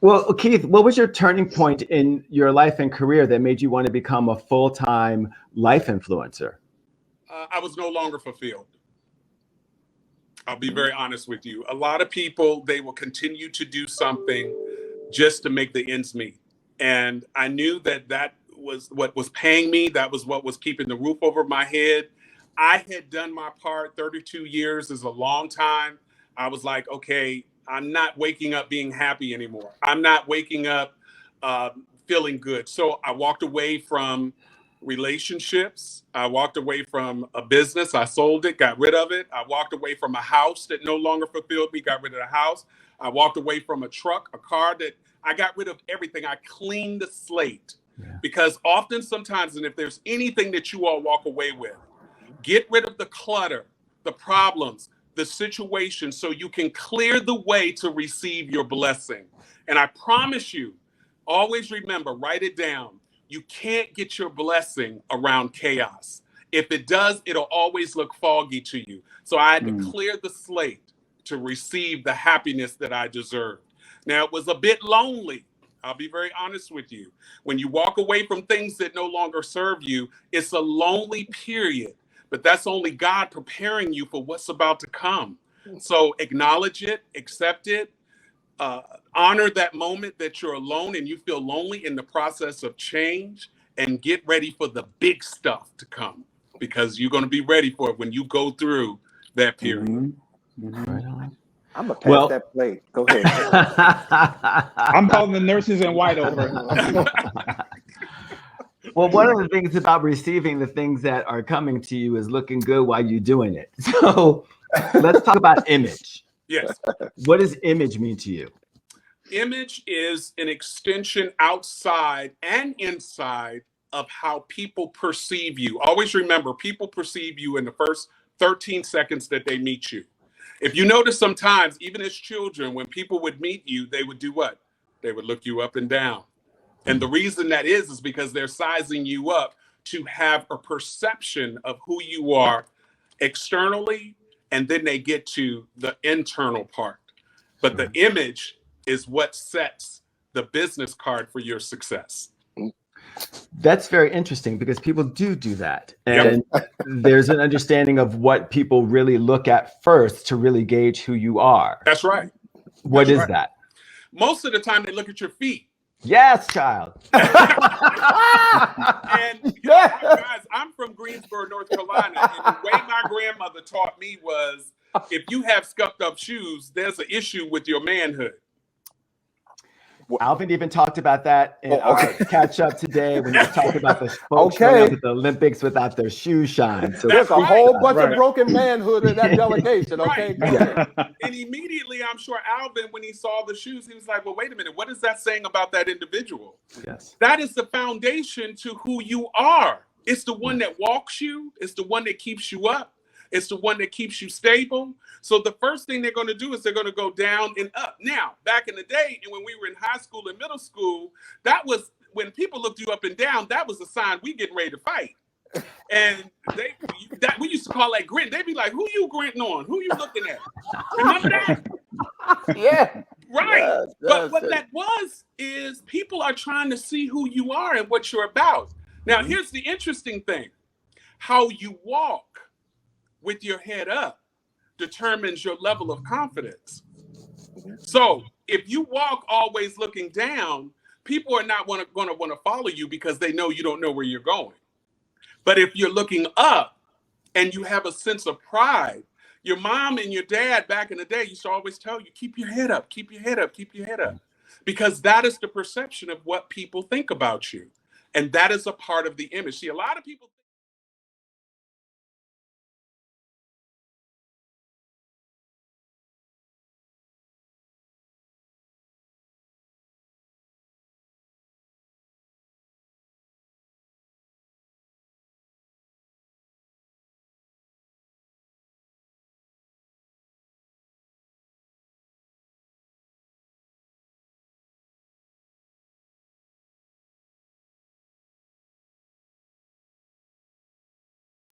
Well, Keith, what was your turning point in your life and career that made you want to become a full-time life influencer? I was no longer fulfilled. I'll be very honest with you. A lot of people, they will continue to do something just to make the ends meet. And I knew that that was what was paying me. That was what was keeping the roof over my head. I had done my part. 32 years is a long time. I was like, okay, I'm not waking up being happy anymore. I'm not waking up uh, feeling good. So I walked away from relationships. I walked away from a business. I sold it, got rid of it. I walked away from a house that no longer fulfilled me, got rid of the house. I walked away from a truck, a car that I got rid of everything. I cleaned the slate because often, sometimes, and if there's anything that you all walk away with, get rid of the clutter, the problems, the situation so you can clear the way to receive your blessing. And I promise you, always remember, write it down. You can't get your blessing around chaos. If it does, it'll always look foggy to you. So I had to clear the slate to receive the happiness that I deserved. Now, it was a bit lonely. I'll be very honest with you. When you walk away from things that no longer serve you, it's a lonely period, but that's only God preparing you for what's about to come. So acknowledge it, accept it, honor that moment that you're alone and you feel lonely in the process of change, and get ready for the big stuff to come because you're going to be ready for it when you go through that period. Right on. I'm gonna pass that plate. Go ahead. I'm calling the nurses in white over. Well, one of the things about receiving the things that are coming to you is looking good while you're doing it. So let's talk about image. Yes. What does image mean to you? Image is an extension outside and inside of how people perceive you. Always remember, people perceive you in the first 13 seconds that they meet you. If you notice, sometimes, even as children, when people would meet you, they would do what? They would look you up and down. And the reason that is because they're sizing you up to have a perception of who you are externally, and then they get to the internal part. But the image is what sets the business card for your success. That's very interesting because people do that. And there's an understanding of what people really look at first to really gauge who you are. That's right. What is that? Most of the time they look at your feet. Yes, child. And guys, I'm from Greensboro, North Carolina, and the way my grandmother taught me was, if you have scuffed up shoes, there's an issue with your manhood. Alvin even talked about that in our catch up today when he was talking about the folks showing up at the Olympics without their shoes shine. So there's a whole bunch of broken manhood in that delegation. Okay. And immediately, I'm sure Alvin, when he saw the shoes, he was like, well, wait a minute, what is that saying about that individual? Yes. That is the foundation to who you are. It's the one that walks you. It's the one that keeps you up. It's the one that keeps you stable. So the first thing they're going to do is they're going to go down and up. Now, back in the day, and when we were in high school and middle school, that was when people looked you up and down, that was a sign we getting ready to fight. And we used to call that grit. They'd be like, who you gritting on? Who you looking at? Remember that? Yeah. Right. But what that was is people are trying to see who you are and what you're about. Now, here's the interesting thing. How you walk with your head up determines your level of confidence. So if you walk always looking down, people are not going to want to follow you because they know you don't know where you're going. But if you're looking up and you have a sense of pride, your mom and your dad back in the day used to always tell you, keep your head up, keep your head up, keep your head up. Because that is the perception of what people think about you. And that is a part of the image. See, a lot of people